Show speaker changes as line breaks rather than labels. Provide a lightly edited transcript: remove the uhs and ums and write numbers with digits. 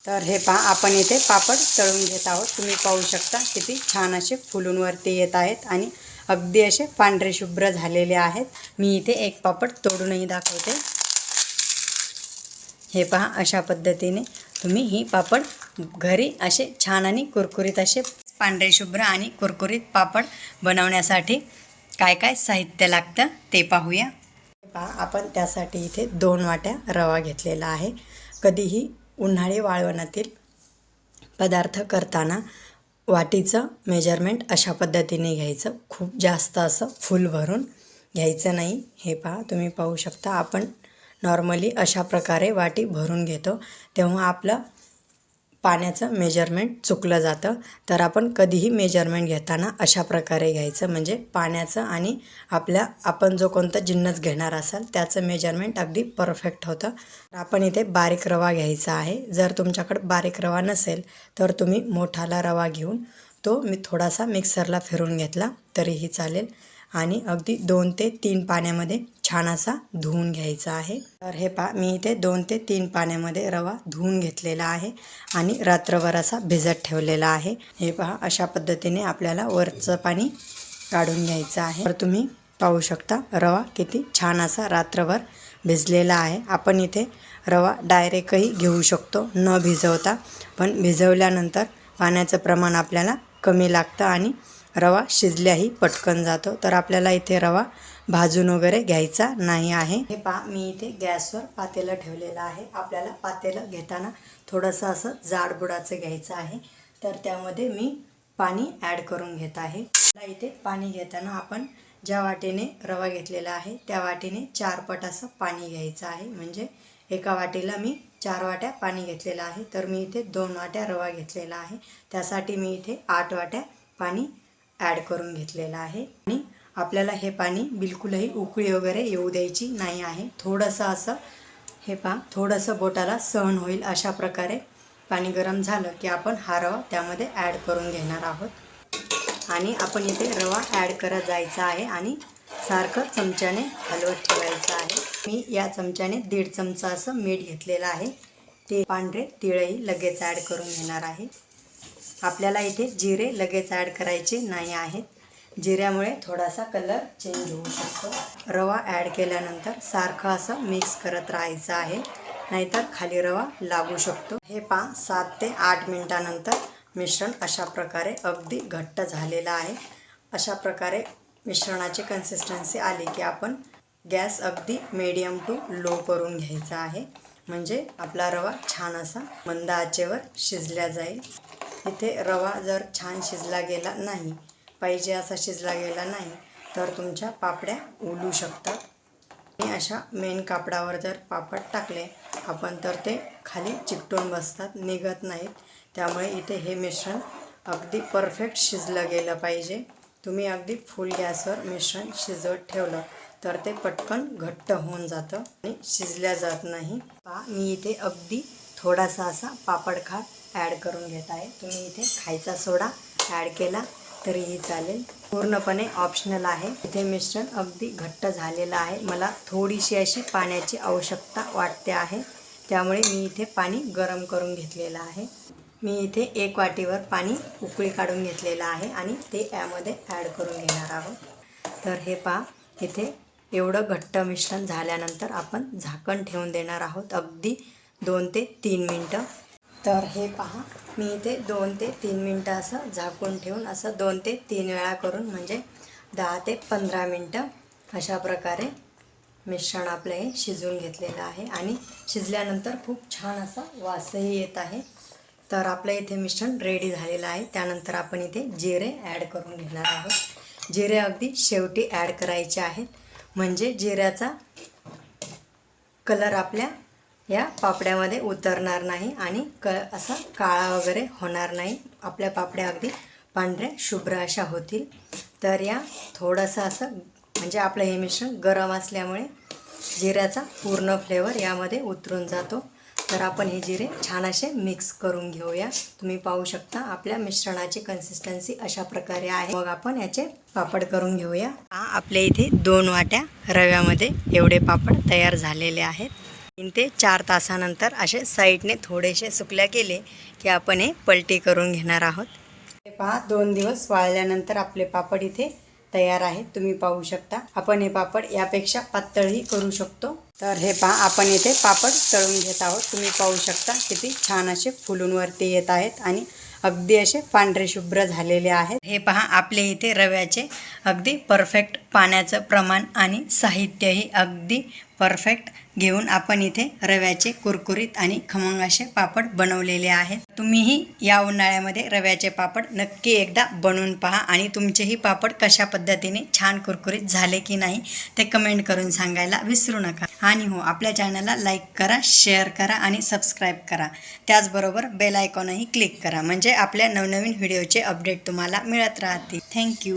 तर हे पहा, आपण इथे पापड तळून घेत आहोत। तुम्ही पाहू शकता किती छान असे फुलून वरती येत आहेत आणि अगदी असे पांढरे शुभ्र झालेले आहेत। मी इथे एक पापड तोडूनही दाखवते। हे पहा, अशा पद्धतीने तुम्ही ही पापड घरी असे छान आणि कुरकुरीत असे पांढरे शुभ्र आणि कुरकुरीत पापड बनवण्यासाठी काय काय साहित्य लागतं ते पाहूया। पहा, आपण त्यासाठी इथे 2 वाट्या रवा घेतलेला आहे। कधीही उन्हाळी वाळवणातील पदार्थ करताना वाटीचं मेजरमेंट अशा पद्धतीने घ्यायचं, खूप जास्त असं फुल भरून घ्यायचं नाही। हे पहा, तुम्ही पाहू शकता, आपण नॉर्मली अशा प्रकारे वाटी भरून घेतो तेव्हा आपलं पाण्याचं मेजरमेंट चुकलं जातं। तर आपण कधीही मेजरमेंट घेताना अशा प्रकारे घ्यायचं, म्हणजे पाण्याचं आणि आपण जो कोणता जिन्नस घेणार असाल त्याचं मेजरमेंट अगदी परफेक्ट होतं। आपण इथे बारीक रवा घ्यायचा आहे। जर तुमच्याकडे बारीक रवा नसेल तर तुम्ही मोठाला रवा घेऊन तो मी थोडासा मिक्सरला फिरून घेतला तरीही चालेल आणि अगदी 2 ते 3 पाण्यामध्ये छान असा धुवून घ्यायचा आहे। तर हे पहा, मी इथे 2 ते 3 पाण्यामध्ये रवा धुवून घेतलेला आहे आणि रात्रभर असा भिजत ठेवलेला आहे। हे पहा, अशा पद्धतीने आपल्याला वरचं पाणी काढून घ्यायचं आहे। तर तुम्ही पाहू शकता रवा किती छान असा रात्रभर भिजलेला आहे। आपण इथे रवा डायरेक्टही घेऊ शकतो न भिजवता, पण भिजवल्यानंतर पाण्याचं प्रमाण आपल्याला कमी लागतं आणि रवा शिजल्याही पटकन जातो। तर आपल्याला इथे रवा भाजून वगैरे घ्यायचा नाही आहे। हे पहा, मी इथे गॅसवर पातेलं ठेवलेलं आहे। आपल्याला पातेलं घेताना थोडंसं असं जाडबुडाचं घ्यायचं आहे। तर त्यामध्ये मी पाणी ॲड करून घेत आहे। इथे पाणी घेताना आपण ज्या वाटीने रवा घेतलेला आहे त्या वाटीने 4 पट असं पाणी घ्यायचं आहे। म्हणजे एका वाटीला मी 4 वाट्या पाणी घेतलेलं आहे, तर मी इथे 2 वाट्या रवा घेतलेला आहे। त्यासाठी मी इथे 8 वाट्या पाणी ॲड करून घेतलेलं आहे। आणि आपल्याला हे पाणी बिलकुलही उकळी वगैरे येऊ द्यायची नाही आहे। थोडंसं असं हे पहा, थोडंसं बोटाला सहन होईल अशा प्रकारे पाणी गरम झालं की आपण हा रवा त्यामध्ये ॲड करून घेणार आहोत। आणि आपण इथे रवा ॲड करत जायचा आहे आणि सारखं चमच्याने हलवत ठेवायचं आहे। मी या चमच्याने 1.5 चमचा असं मीठ घेतलेलं आहे। ते पांढरे तिळही लगेच ॲड करून घेणार आहे। आपल्याला इथे जिरे लगेच ॲड करायचे नाही आहेत, जिऱ्यामुळे थोडासा कलर चेंज होऊ शकतो। रवा ॲड केल्यानंतर सारखं असं मिक्स करत राहायचं आहे, नाहीतर खाली रवा लागू शकतो। हे पहा, 7 ते 8 मिनिटानंतर मिश्रण अशा प्रकारे अगदी घट्ट झालेलं आहे। अशा प्रकारे मिश्रणाची कन्सिस्टन्सी आली की आपण गॅस अगदी मीडियम टू लो करून घ्यायचा आहे, म्हणजे आपला रवा छान असा मंद आचेवर शिजला जाईल। इथे रवा जर छान शिजला गेला नाही, पाहिजे असा शिजला गेला नाही, तर तुमच्या पापड्या उलू शकतात। आणि अशा मेन कापडावर जर पापड टाकले आपण तर ते खाली चिकटून बसतात, निघत नाहीत। त्यामुळे इथे हे मिश्रण अगदी परफेक्ट शिजलं गेलं पाहिजे। तुम्ही अगदी फुल गॅसवर मिश्रण शिजवत ठेवलं तर ते पटकन घट्ट होऊन जातं आणि शिजल्या जात नाही। पहा, मी इथे अगदी थोडासा असा पापड खार ॲड करून घेत आहे। तुम्ही इथे खायचा सोडा ॲड केला तरीही चालेल, पूर्णपणे ऑप्शनल आहे। इथे मिश्रण अगदी घट्ट झालेलं आहे। मला थोडीशी अशी पाण्याची आवश्यकता वाटते आहे, त्यामुळे मी इथे पाणी गरम करून घेतलेलं आहे। मी इथे 1 वाटीवर पाणी उकळी काढून घेतलेलं आहे आणि ते यामध्ये ॲड करून घेणार आहोत। तर हे पहा, इथे एवढं घट्ट मिश्रण झाल्यानंतर आपण झाकण ठेवून देणार आहोत अगदी 2 ते 3 मिनटं। तर हे पहा, मी इथे 2 ते 3 मिनटं असं झाकून ठेवून असं 2 ते 3 वेळा करून म्हणजे 10 ते 15 मिनटं अशा प्रकारे मिश्रण आपलं हे शिजवून घेतलेलं आहे आणि शिजल्यानंतर खूप छान असा वासही येत आहे। तर आपलं इथे मिश्रण रेडी झालेलं आहे। त्यानंतर आपण इथे जिरे ॲड करून घेणार आहोत। जिरे अगदी शेवटी ॲड करायचे आहेत, म्हणजे जिऱ्याचा कलर आपल्या या पापड्यामध्ये उतरणार नाही आणि असा काळा वगैरे होणार नाही। आपल्या पापड्या अगदी पांढऱ्या शुभ्र अशा होतील। तर या थोडंसं असं म्हणजे आपलं हे मिश्रण गरम असल्यामुळे जिऱ्याचा पूर्ण फ्लेवर यामध्ये उतरून जातो। तर आपण हे जिरे छान असे मिक्स करून घेऊया। तुम्ही पाहू शकता आपल्या मिश्रणाची कन्सिस्टन्सी अशा प्रकारे आहे। मग आपण याचे पापड करून घेऊया। आपल्या इथे 2 वाट्या रव्यामध्ये एवढे पापड तयार झालेले आहेत। 3 ते 4 तासानंतर असे साईडने थोडेसे सुकल्या केले की आपण हे पलटी करून घेणार आहोत। हे पहा 2 दिवस वाळल्यानंतर आपले पापड इथे तयार आहेत। तुम्ही पाहू शकता। आपण हे पापड यापेक्षा पातळही करू शकतो। तर हे पहा आपण इथे पापड तळून घेत आहोत। तुम्ही पाहू शकता किती छान असे फुलून वरती येत आहेत आणि अगदी असे पांढरे शुभ्र झालेले आहेत। हे पहा आपले इथे रव्याचे अगदी परफेक्ट पाण्याचं प्रमाण आणि साहित्यही अगदी परफेक्ट घेऊन आपण इथे रव्याचे कुरकुरीत आणि खमंग असे पापड बनवलेले आहेत। तुम्हीही या उन्हाळ्यामध्ये रव्याचे पापड नक्की एकदा बनवून पहा आणि तुमचेही पापड कशा पद्धतीने छान कुरकुरीत झाले की नाही ते कमेंट करून सांगायला विसरू नका। आणि हो, आपल्या चॅनलला लाईक करा, शेअर करा आणि सबस्क्राईब करा। त्याचबरोबर बेल आयकॉनही क्लिक करा म्हणजे आपल्या नवनवीन व्हिडिओचे अपडेट तुम्हाला मिळत राहतील। थँक्यू।